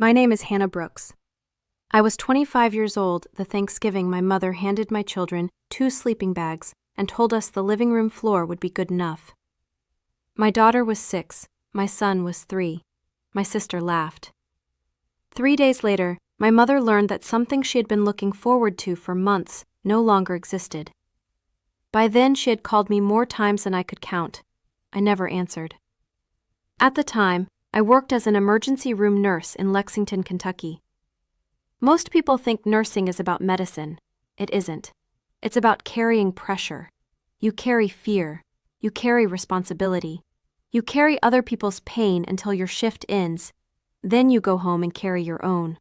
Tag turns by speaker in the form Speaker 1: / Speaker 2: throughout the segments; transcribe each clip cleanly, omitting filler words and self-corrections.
Speaker 1: My name is Hannah Brooks. I was 25 years old the Thanksgiving my mother handed my children 2 sleeping bags and told us the living room floor would be good enough. My daughter was 6, my son was 3. My sister laughed. 3 days later, my mother learned that something she had been looking forward to for months no longer existed. By then, she had called me more times than I could count. I never answered. At the time, I worked as an emergency room nurse in Lexington, Kentucky. Most people think nursing is about medicine. It isn't. It's about carrying pressure. You carry fear. You carry responsibility. You carry other people's pain until your shift ends. Then you go home and carry your own.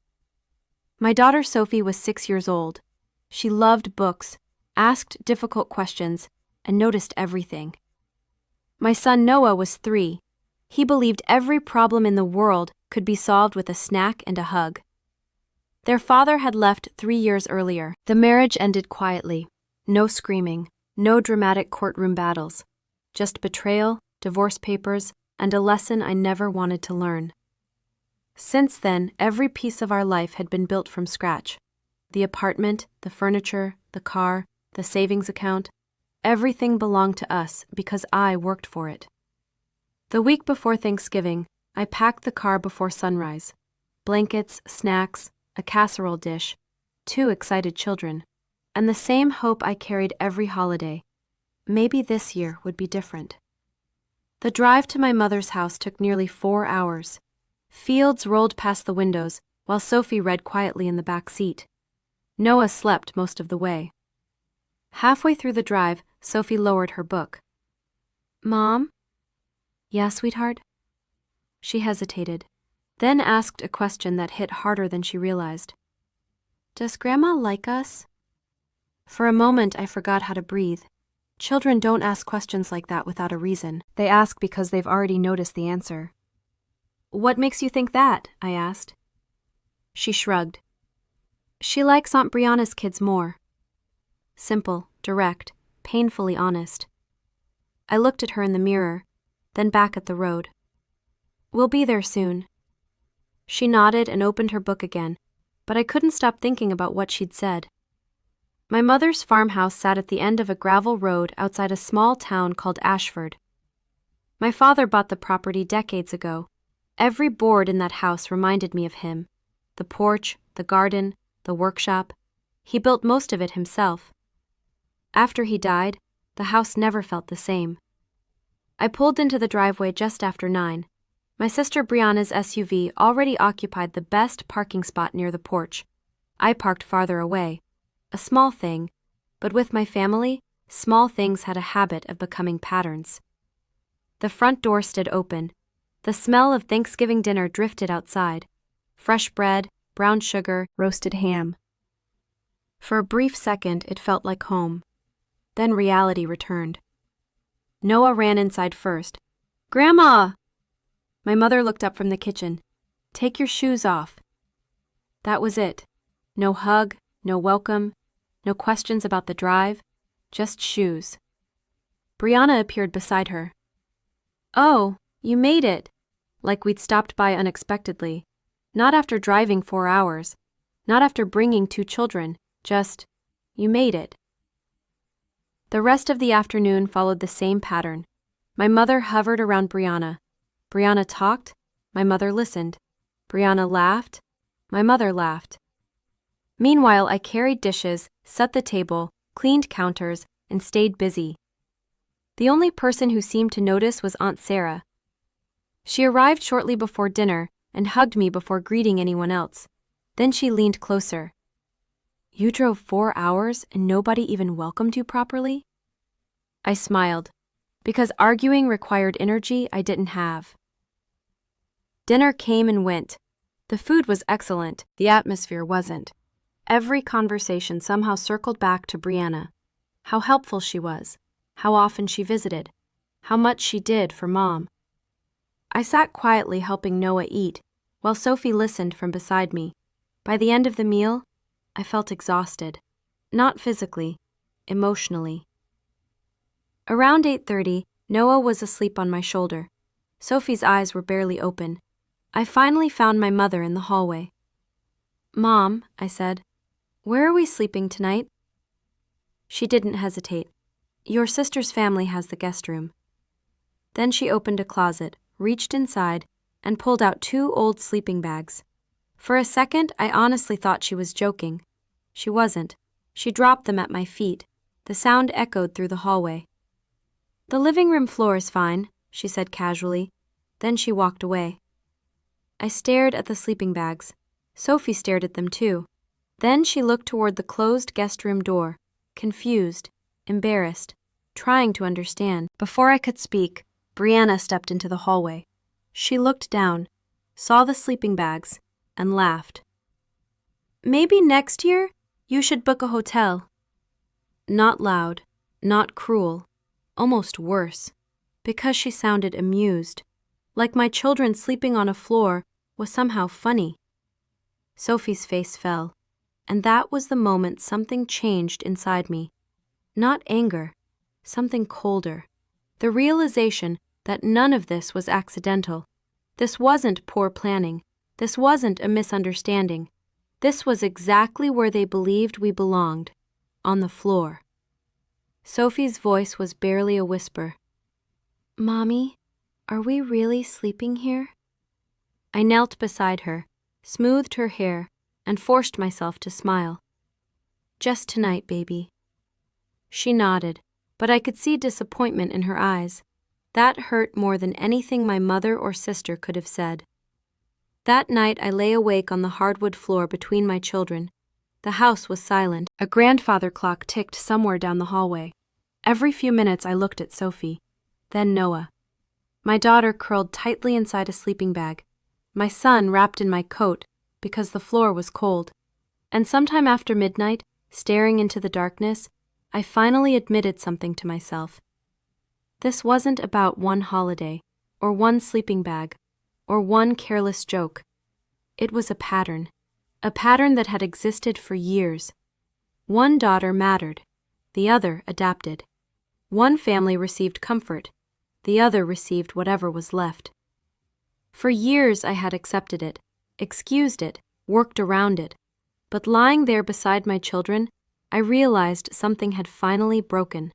Speaker 1: My daughter Sophie was 6 years old. She loved books, asked difficult questions, and noticed everything. My son Noah was 3. He believed every problem in the world could be solved with a snack and a hug. Their father had left 3 years earlier. The marriage ended quietly. No screaming, no dramatic courtroom battles. Just betrayal, divorce papers, and a lesson I never wanted to learn. Since then, every piece of our life had been built from scratch. The apartment, the furniture, the car, the savings account, everything belonged to us because I worked for it. The week before Thanksgiving, I packed the car before sunrise. Blankets, snacks, a casserole dish, 2 excited children, and the same hope I carried every holiday. Maybe this year would be different. The drive to my mother's house took nearly 4 hours. Fields rolled past the windows while Sophie read quietly in the back seat. Noah slept most of the way. Halfway through the drive, Sophie lowered her book. "Mom?" "Yeah, sweetheart?" She hesitated, then asked a question that hit harder than she realized. "Does Grandma like us?" For a moment, I forgot how to breathe. Children don't ask questions like that without a reason. They ask because they've already noticed the answer. "What makes you think that?" I asked. She shrugged. "She likes Aunt Brianna's kids more." Simple, direct, painfully honest. I looked at her in the mirror, then back at the road. "We'll be there soon." She nodded and opened her book again, but I couldn't stop thinking about what she'd said. My mother's farmhouse sat at the end of a gravel road outside a small town called Ashford. My father bought the property decades ago. Every board in that house reminded me of him. The porch, the garden, the workshop. He built most of it himself. After he died, the house never felt the same. I pulled into the driveway just after 9. My sister Brianna's SUV already occupied the best parking spot near the porch. I parked farther away. A small thing, but with my family, small things had a habit of becoming patterns. The front door stood open. The smell of Thanksgiving dinner drifted outside. Fresh bread, brown sugar, roasted ham. For a brief second, it felt like home. Then reality returned. Noah ran inside first. "Grandma!" My mother looked up from the kitchen. "Take your shoes off." That was it. No hug, no welcome, no questions about the drive, just shoes. Brianna appeared beside her. "Oh, you made it." Like we'd stopped by unexpectedly. Not after driving 4 hours. Not after bringing 2 children. Just, "You made it." The rest of the afternoon followed the same pattern. My mother hovered around Brianna. Brianna talked. My mother listened. Brianna laughed. My mother laughed. Meanwhile, I carried dishes, set the table, cleaned counters, and stayed busy. The only person who seemed to notice was Aunt Sarah. She arrived shortly before dinner and hugged me before greeting anyone else. Then she leaned closer. "You drove 4 hours and nobody even welcomed you properly?" I smiled, because arguing required energy I didn't have. Dinner came and went. The food was excellent, the atmosphere wasn't. Every conversation somehow circled back to Brianna. How helpful she was, how often she visited, how much she did for Mom. I sat quietly helping Noah eat, while Sophie listened from beside me. By the end of the meal, I felt exhausted. Not physically, emotionally. Around 8:30, Noah was asleep on my shoulder. Sophie's eyes were barely open. I finally found my mother in the hallway. "Mom," I said, "where are we sleeping tonight?" She didn't hesitate. "Your sister's family has the guest room." Then she opened a closet, reached inside, and pulled out 2 old sleeping bags. For a second, I honestly thought she was joking. She wasn't. She dropped them at my feet. The sound echoed through the hallway. "The living room floor is fine," she said casually. Then she walked away. I stared at the sleeping bags. Sophie stared at them too. Then she looked toward the closed guest room door, confused, embarrassed, trying to understand. Before I could speak, Brianna stepped into the hallway. She looked down, saw the sleeping bags, and laughed. "Maybe next year you should book a hotel." Not loud, not cruel, almost worse, because she sounded amused, like my children sleeping on a floor was somehow funny. Sophie's face fell, and that was the moment something changed inside me. Not anger, something colder. The realization that none of this was accidental. This wasn't poor planning. This wasn't a misunderstanding. This was exactly where they believed we belonged, on the floor. Sophie's voice was barely a whisper. "Mommy, are we really sleeping here?" I knelt beside her, smoothed her hair, and forced myself to smile. "Just tonight, baby." She nodded, but I could see disappointment in her eyes. That hurt more than anything my mother or sister could have said. That night I lay awake on the hardwood floor between my children. The house was silent. A grandfather clock ticked somewhere down the hallway. Every few minutes I looked at Sophie, then Noah. My daughter curled tightly inside a sleeping bag. My son wrapped in my coat because the floor was cold. And sometime after midnight, staring into the darkness, I finally admitted something to myself. This wasn't about one holiday, or one sleeping bag, or one careless joke. It was a pattern that had existed for years. One daughter mattered, the other adapted. One family received comfort, the other received whatever was left. For years I had accepted it, excused it, worked around it. But lying there beside my children, I realized something had finally broken.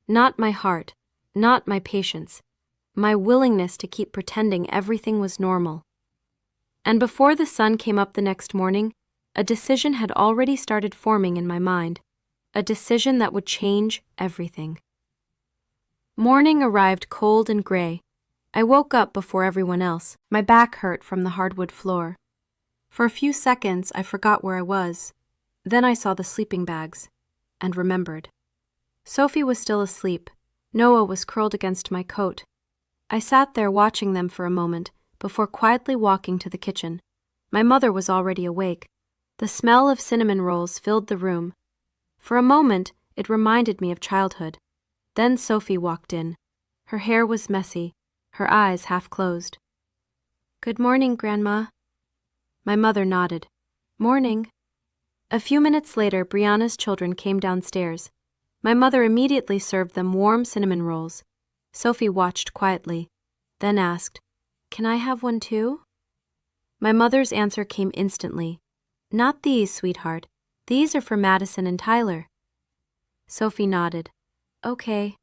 Speaker 1: Not my heart, not my patience, my willingness to keep pretending everything was normal. And before the sun came up the next morning, a decision had already started forming in my mind, a decision that would change everything. Morning arrived cold and gray. I woke up before everyone else. My back hurt from the hardwood floor. For a few seconds, I forgot where I was. Then I saw the sleeping bags, and remembered. Sophie was still asleep. Noah was curled against my coat. I sat there watching them for a moment, before quietly walking to the kitchen. My mother was already awake. The smell of cinnamon rolls filled the room. For a moment, it reminded me of childhood. Then Sophie walked in. Her hair was messy, her eyes half closed. "Good morning, Grandma." My mother nodded. "Morning." A few minutes later, Brianna's children came downstairs. My mother immediately served them warm cinnamon rolls. Sophie watched quietly, then asked, "Can I have one too?" My mother's answer came instantly. "Not these, sweetheart. These are for Madison and Tyler." Sophie nodded. "Okay."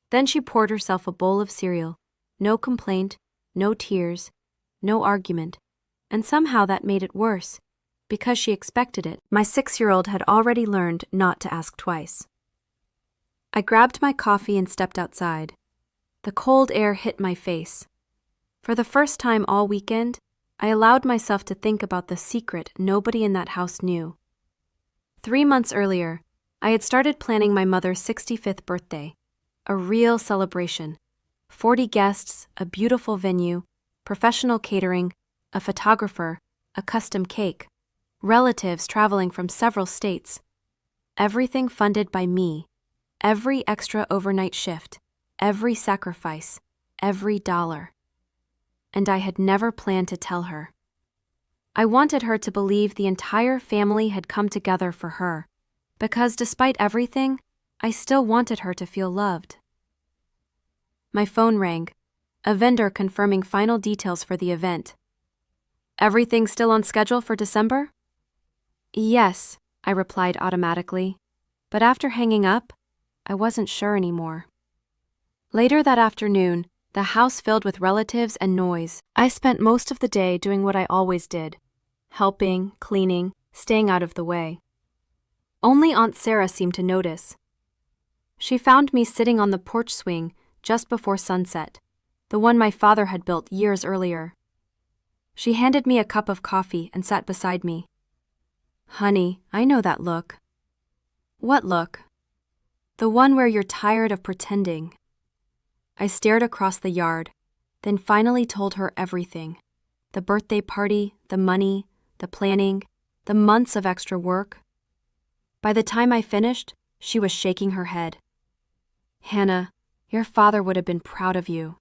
Speaker 1: Then she poured herself a bowl of cereal. No complaint, no tears, no argument. And somehow that made it worse, because she expected it. My 6-year-old had already learned not to ask twice. I grabbed my coffee and stepped outside. The cold air hit my face. For the first time all weekend, I allowed myself to think about the secret nobody in that house knew. 3 months earlier, I had started planning my mother's 65th birthday. A real celebration. 40 guests, a beautiful venue, professional catering, a photographer, a custom cake, relatives traveling from several states. Everything funded by me. Every extra overnight shift, every sacrifice, every dollar. And I had never planned to tell her. I wanted her to believe the entire family had come together for her, because despite everything, I still wanted her to feel loved. My phone rang, a vendor confirming final details for the event. Everything still on schedule for December? Yes, I replied automatically, but after hanging up, I wasn't sure anymore. Later that afternoon, the house filled with relatives and noise. I spent most of the day doing what I always did, helping, cleaning, staying out of the way. Only Aunt Sarah seemed to notice. She found me sitting on the porch swing just before sunset, the one my father had built years earlier. She handed me a cup of coffee and sat beside me. Honey, I know that look. What look? The one where you're tired of pretending. I stared across the yard, then finally told her everything. The birthday party, the money, the planning, the months of extra work. By the time I finished, she was shaking her head. Hannah, your father would have been proud of you.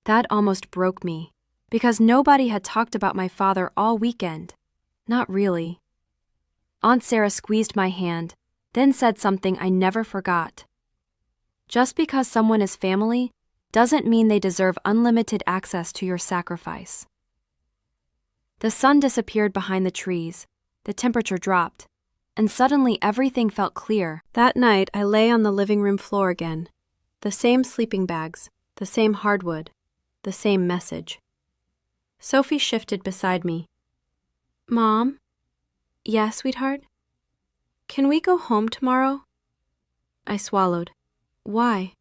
Speaker 1: That almost broke me, because nobody had talked about my father all weekend. Not really. Aunt Sarah squeezed my hand, then said something I never forgot. Just because someone is family doesn't mean they deserve unlimited access to your sacrifice. The sun disappeared behind the trees, the temperature dropped, and suddenly everything felt clear. That night I lay on the living room floor again. The same sleeping bags, the same hardwood, the same message. Sophie shifted beside me. Mom? Yeah, sweetheart? Can we go home tomorrow? I swallowed. Why?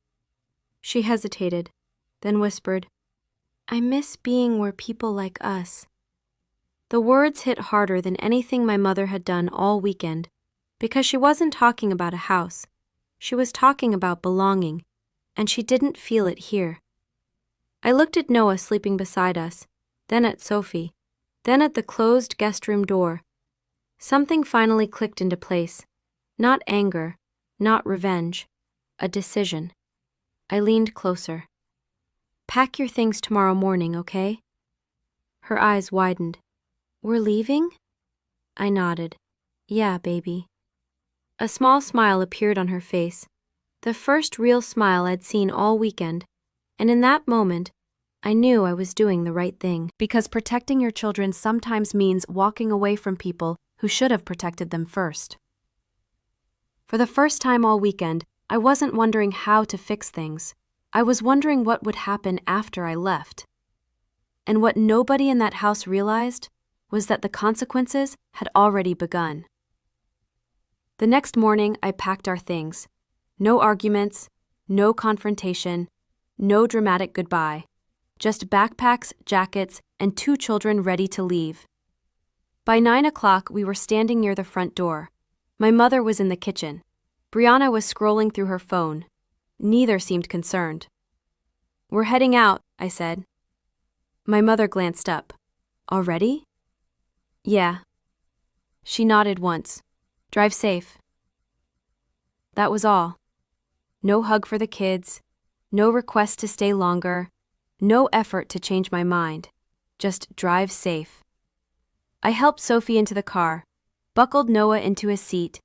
Speaker 1: She hesitated, then whispered, I miss being where people like us. The words hit harder than anything my mother had done all weekend, because she wasn't talking about a house. She was talking about belonging, and she didn't feel it here. I looked at Noah sleeping beside us, then at Sophie, then at the closed guest room door. Something finally clicked into place. Not anger, not revenge. A decision. I leaned closer. Pack your things tomorrow morning, okay? Her eyes widened. We're leaving? I nodded. Yeah, baby. A small smile appeared on her face, the first real smile I'd seen all weekend, and in that moment, I knew I was doing the right thing. Because protecting your children sometimes means walking away from people who should have protected them first. For the first time all weekend, I wasn't wondering how to fix things. I was wondering what would happen after I left. And what nobody in that house realized was that the consequences had already begun. The next morning, I packed our things. No arguments, no confrontation, no dramatic goodbye. Just backpacks, jackets, and 2 children ready to leave. By 9 o'clock, we were standing near the front door. My mother was in the kitchen. Brianna was scrolling through her phone. Neither seemed concerned. We're heading out, I said. My mother glanced up. Already? Yeah. She nodded once. Drive safe. That was all. No hug for the kids, no request to stay longer, no effort to change my mind. Just drive safe. I helped Sophie into the car, buckled Noah into his seat,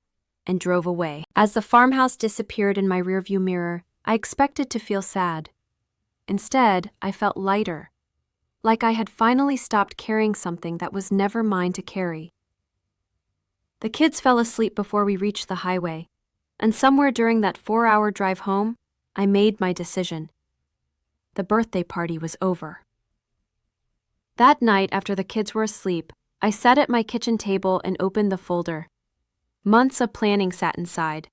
Speaker 1: and drove away. As the farmhouse disappeared in my rearview mirror, I expected to feel sad. Instead, I felt lighter, like I had finally stopped carrying something that was never mine to carry. The kids fell asleep before we reached the highway, and somewhere during that 4-hour drive home, I made my decision. The birthday party was over. That night, after the kids were asleep, I sat at my kitchen table and opened the folder. Months of planning sat inside.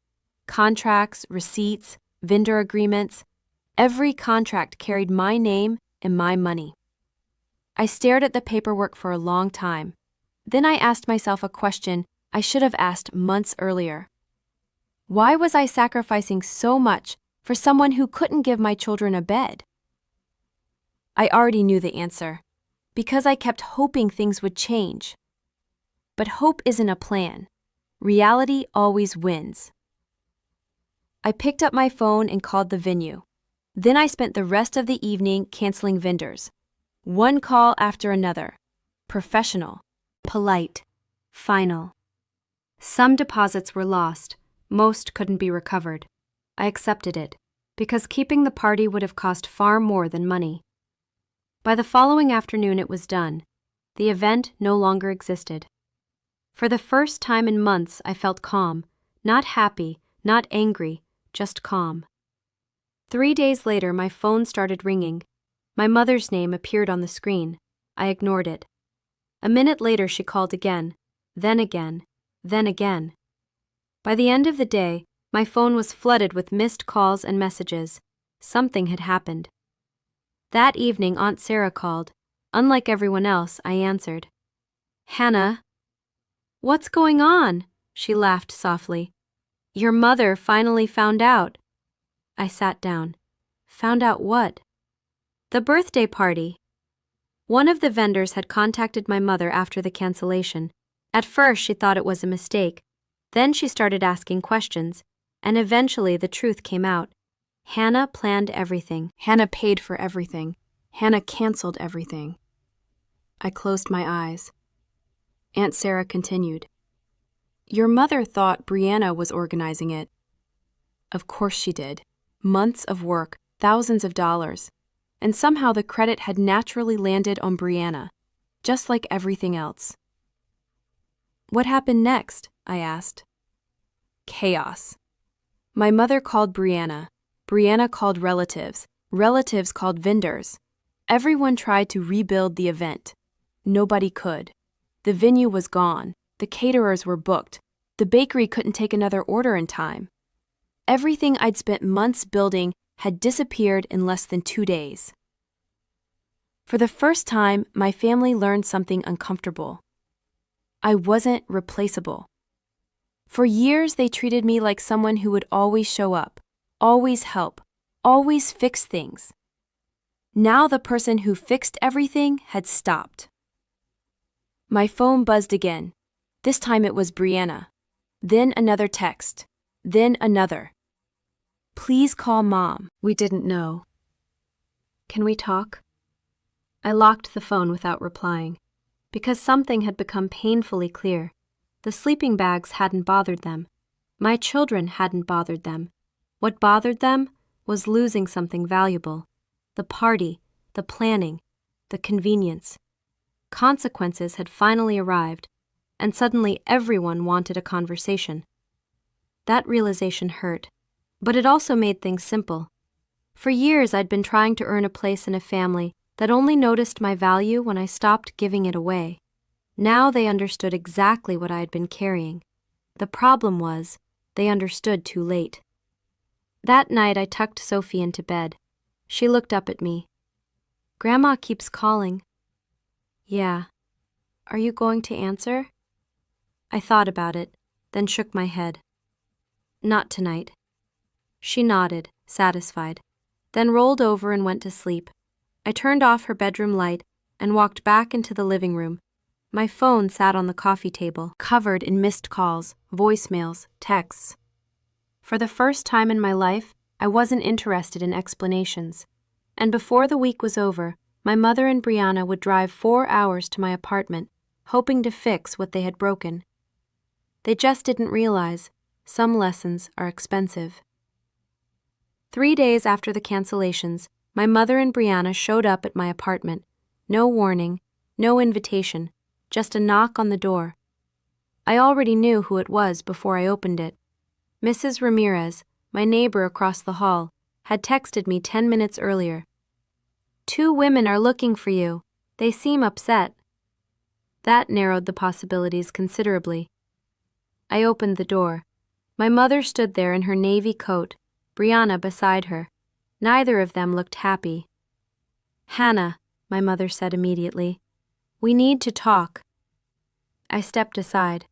Speaker 1: Contracts, receipts, vendor agreements. Every contract carried my name and my money. I stared at the paperwork for a long time. Then I asked myself a question I should have asked months earlier. Why was I sacrificing so much for someone who couldn't give my children a bed? I already knew the answer, because I kept hoping things would change. But hope isn't a plan. Reality always wins. I picked up my phone and called the venue. Then I spent the rest of the evening canceling vendors. One call after another. Professional, polite, final. Some deposits were lost. Most couldn't be recovered. I accepted it, because keeping the party would have cost far more than money. By the following afternoon it was done. The event no longer existed. For the first time in months, I felt calm, not happy, not angry, just calm. 3 days later, my phone started ringing. My mother's name appeared on the screen. I ignored it. A minute later, she called again, then again, then again. By the end of the day, my phone was flooded with missed calls and messages. Something had happened. That evening, Aunt Sarah called. Unlike everyone else, I answered. "Hannah." "What's going on?" She laughed softly. "Your mother finally found out." I sat down. Found out what? The birthday party. One of the vendors had contacted my mother after the cancellation. At first, she thought it was a mistake. Then she started asking questions, and eventually the truth came out. Hannah planned everything. Hannah paid for everything. Hannah canceled everything. I closed my eyes. Aunt Sarah continued. "Your mother thought Brianna was organizing it." Of course she did. Months of work, thousands of dollars. And somehow the credit had naturally landed on Brianna, just like everything else. "What happened next?" I asked. Chaos. My mother called Brianna. Brianna called relatives. Relatives called vendors. Everyone tried to rebuild the event. Nobody could. The venue was gone. The caterers were booked. The bakery couldn't take another order in time. Everything I'd spent months building had disappeared in less than 2 days. For the first time, my family learned something uncomfortable. I wasn't replaceable. For years, they treated me like someone who would always show up, always help, always fix things. Now the person who fixed everything had stopped. My phone buzzed again. This time it was Brianna. Then another text. Then another. "Please call Mom. We didn't know." "Can we talk?" I locked the phone without replying, because something had become painfully clear. The sleeping bags hadn't bothered them. My children hadn't bothered them. What bothered them was losing something valuable. The party, the planning, the convenience. Consequences had finally arrived, and suddenly everyone wanted a conversation. That realization hurt, but it also made things simple. For years, I'd been trying to earn a place in a family that only noticed my value when I stopped giving it away. Now they understood exactly what I had been carrying. The problem was, they understood too late. That night, I tucked Sophie into bed. She looked up at me. "Grandma keeps calling." "Yeah. Are you going to answer?" I thought about it, then shook my head. "Not tonight." She nodded, satisfied, then rolled over and went to sleep. I turned off her bedroom light and walked back into the living room. My phone sat on the coffee table, covered in missed calls, voicemails, texts. For the first time in my life, I wasn't interested in explanations. And before the week was over, my mother and Brianna would drive 4 hours to my apartment, hoping to fix what they had broken. They just didn't realize some lessons are expensive. 3 days after the cancellations, my mother and Brianna showed up at my apartment. No warning, no invitation, just a knock on the door. I already knew who it was before I opened it. Mrs. Ramirez, my neighbor across the hall, had texted me 10 minutes earlier. "2 women are looking for you. They seem upset." That narrowed the possibilities considerably. I opened the door. My mother stood there in her navy coat, Brianna beside her. Neither of them looked happy. "Hannah," my mother said immediately, "we need to talk." I stepped aside.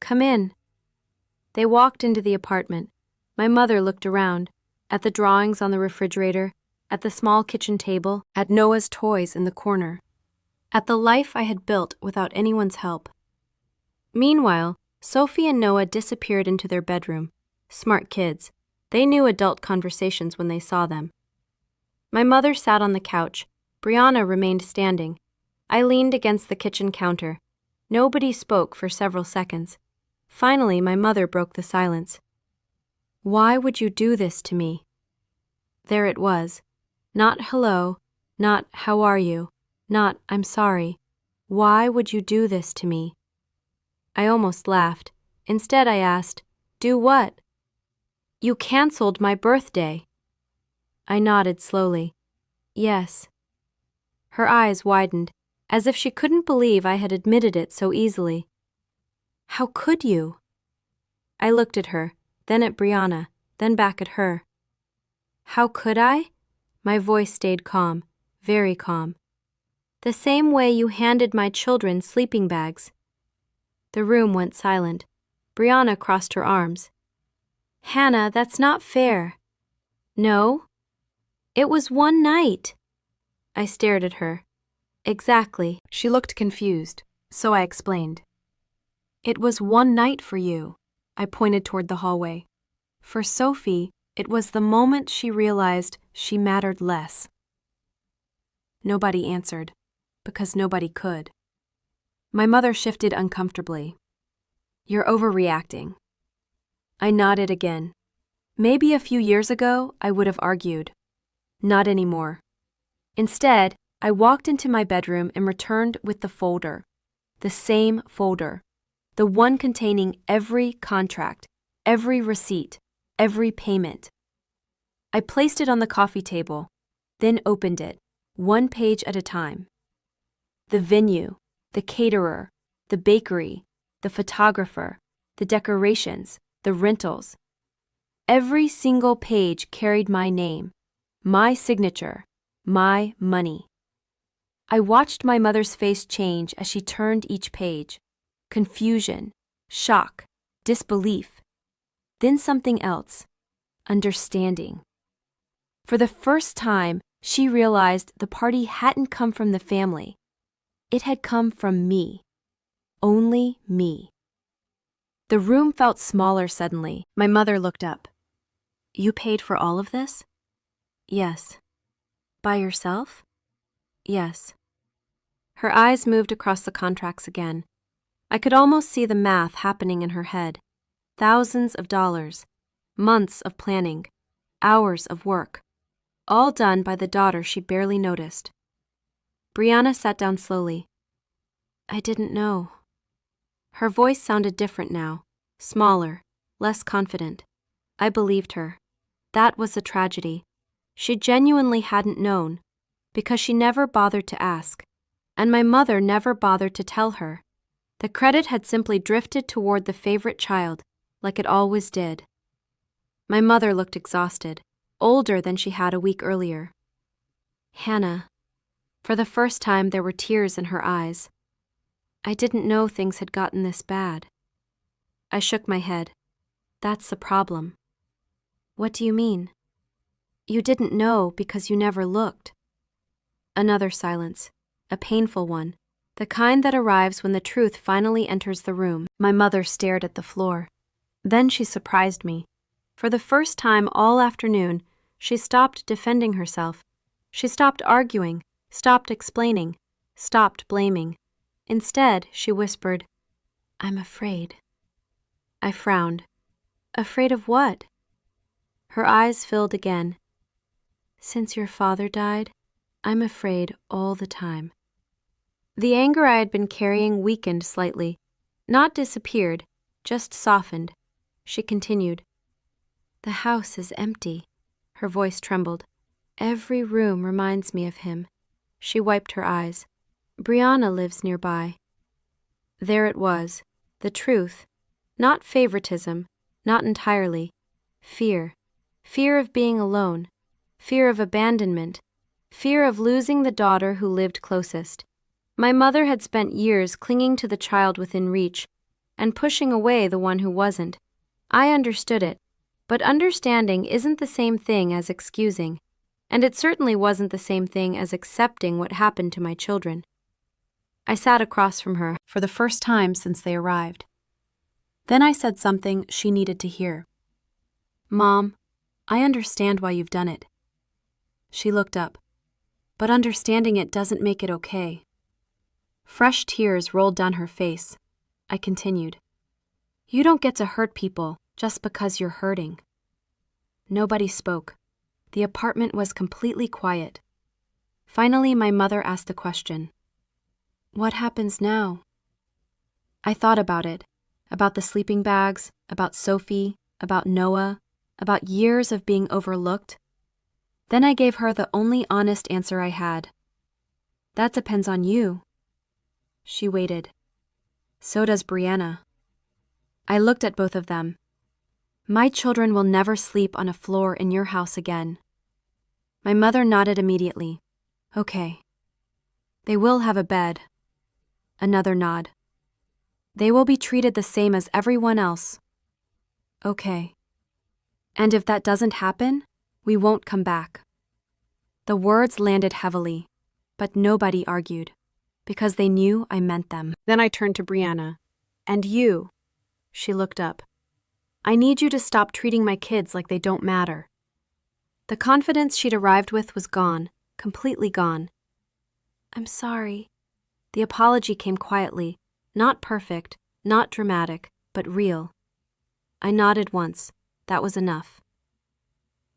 Speaker 1: "Come in." They walked into the apartment. My mother looked around, at the drawings on the refrigerator, at the small kitchen table, at Noah's toys in the corner, at the life I had built without anyone's help. Meanwhile, Sophie and Noah disappeared into their bedroom. Smart kids. They knew adult conversations when they saw them. My mother sat on the couch. Brianna remained standing. I leaned against the kitchen counter. Nobody spoke for several seconds. Finally, my mother broke the silence. "Why would you do this to me?" There it was. Not hello, not how are you, not I'm sorry. Why would you do this to me? I almost laughed. Instead, I asked, Do what? You canceled my birthday. I nodded slowly. Yes. Her eyes widened, as if she couldn't believe I had admitted it so easily. How could you? I looked at her, then at Brianna, then back at her. How could I? My voice stayed calm, very calm. The same way you handed my children sleeping bags. The room went silent. Brianna crossed her arms. Hannah, that's not fair. No? It was one night. I stared at her. Exactly. She looked confused, so I explained. It was one night for you. I pointed toward the hallway. For Sophie, it was the moment she realized she mattered less. Nobody answered, because nobody could. My mother shifted uncomfortably. You're overreacting. I nodded again. Maybe a few years ago, I would have argued. Not anymore. Instead, I walked into my bedroom and returned with the folder. The same folder. The one containing every contract, every receipt, every payment. I placed it on the coffee table, then opened it, one page at a time. The venue, the caterer, the bakery, the photographer, the decorations, the rentals. Every single page carried my name, my signature, my money. I watched my mother's face change as she turned each page. Confusion, shock, disbelief. Then something else, understanding. For the first time, she realized the party hadn't come from the family. It had come from me. Only me. The room felt smaller suddenly. My mother looked up. You paid for all of this? Yes. By yourself? Yes. Her eyes moved across the contracts again. I could almost see the math happening in her head. Thousands of dollars, months of planning, hours of work, all done by the daughter she barely noticed. Brianna sat down slowly. I didn't know. Her voice sounded different now, smaller, less confident. I believed her. That was the tragedy. She genuinely hadn't known, because she never bothered to ask, and my mother never bothered to tell her. The credit had simply drifted toward the favorite child, like it always did. My mother looked exhausted, older than she had a week earlier. Hannah. For the first time there were tears in her eyes. I didn't know things had gotten this bad. I shook my head. That's the problem. What do you mean? You didn't know because you never looked. Another silence, a painful one, the kind that arrives when the truth finally enters the room. My mother stared at the floor. Then she surprised me. For the first time all afternoon, she stopped defending herself. She stopped arguing, stopped explaining, stopped blaming. Instead, she whispered, I'm afraid. I frowned. Afraid of what? Her eyes filled again. Since your father died, I'm afraid all the time. The anger I had been carrying weakened slightly, not disappeared, just softened. She continued. The house is empty. Her voice trembled. Every room reminds me of him. She wiped her eyes. Brianna lives nearby. There it was, the truth. Not favoritism, not entirely. Fear. Fear of being alone. Fear of abandonment. Fear of losing the daughter who lived closest. My mother had spent years clinging to the child within reach and pushing away the one who wasn't. I understood it, but understanding isn't the same thing as excusing, and it certainly wasn't the same thing as accepting what happened to my children. I sat across from her for the first time since they arrived. Then I said something she needed to hear. Mom, I understand why you've done it. She looked up. But understanding it doesn't make it okay. Fresh tears rolled down her face. I continued. You don't get to hurt people just because you're hurting. Nobody spoke. The apartment was completely quiet. Finally, my mother asked the question. What happens now? I thought about it, about the sleeping bags, about Sophie, about Noah, about years of being overlooked. Then I gave her the only honest answer I had. That depends on you. She waited. So does Brianna. I looked at both of them. My children will never sleep on a floor in your house again. My mother nodded immediately. Okay. They will have a bed. Another nod. They will be treated the same as everyone else. Okay. And if that doesn't happen, we won't come back. The words landed heavily, but nobody argued, because they knew I meant them. Then I turned to Brianna. And you. She looked up. I need you to stop treating my kids like they don't matter. The confidence she'd arrived with was gone, completely gone. I'm sorry. The apology came quietly, not perfect, not dramatic, but real. I nodded once. That was enough.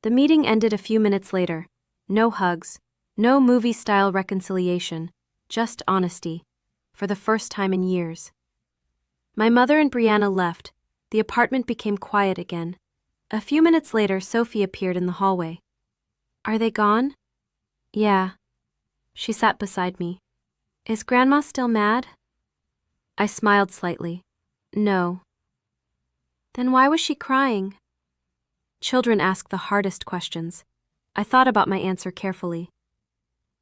Speaker 1: The meeting ended a few minutes later. No hugs, no movie-style reconciliation, just honesty, for the first time in years. My mother and Brianna left. The apartment became quiet again. A few minutes later, Sophie appeared in the hallway. Are they gone? Yeah. She sat beside me. Is Grandma still mad? I smiled slightly. No. Then why was she crying? Children ask the hardest questions. I thought about my answer carefully.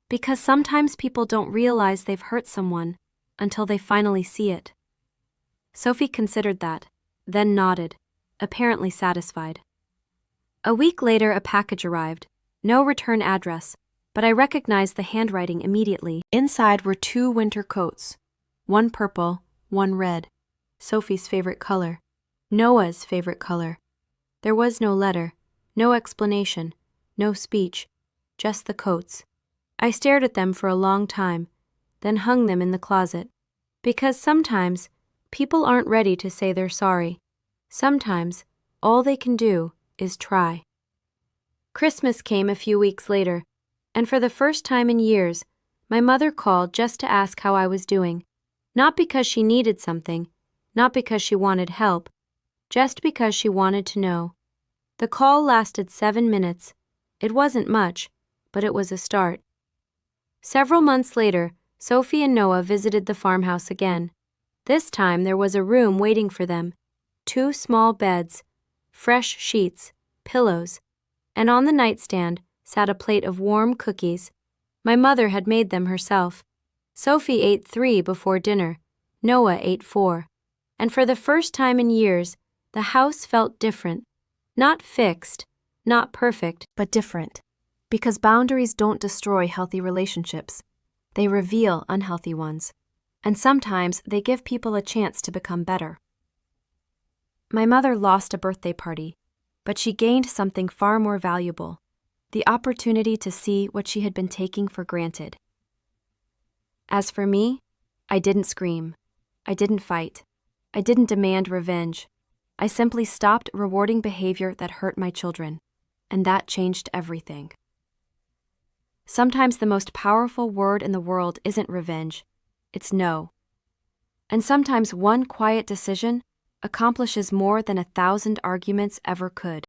Speaker 1: Because sometimes people don't realize they've hurt someone until they finally see it. Sophie considered that, then nodded, apparently satisfied. A week later, a package arrived. No return address, but I recognized the handwriting immediately. Inside were 2 winter coats, one purple, one red, Sophie's favorite color, Noah's favorite color. There was no letter, no explanation, no speech, just the coats. I stared at them for a long time, then hung them in the closet. Because sometimes, people aren't ready to say they're sorry. Sometimes, all they can do is try. Christmas came a few weeks later, and for the first time in years, my mother called just to ask how I was doing. Not because she needed something, not because she wanted help, just because she wanted to know. The call lasted 7 minutes. It wasn't much, but it was a start. Several months later, Sophie and Noah visited the farmhouse again. This time there was a room waiting for them, 2 small beds, fresh sheets, pillows, and on the nightstand sat a plate of warm cookies. My mother had made them herself. Sophie ate 3 before dinner. Noah ate 4. And for the first time in years, the house felt different. Not fixed, not perfect, but different. Because boundaries don't destroy healthy relationships. They reveal unhealthy ones. And sometimes they give people a chance to become better. My mother lost a birthday party, but she gained something far more valuable, the opportunity to see what she had been taking for granted. As for me, I didn't scream. I didn't fight. I didn't demand revenge. I simply stopped rewarding behavior that hurt my children, and that changed everything. Sometimes the most powerful word in the world isn't revenge, it's no. And sometimes one quiet decision accomplishes more than 1,000 arguments ever could.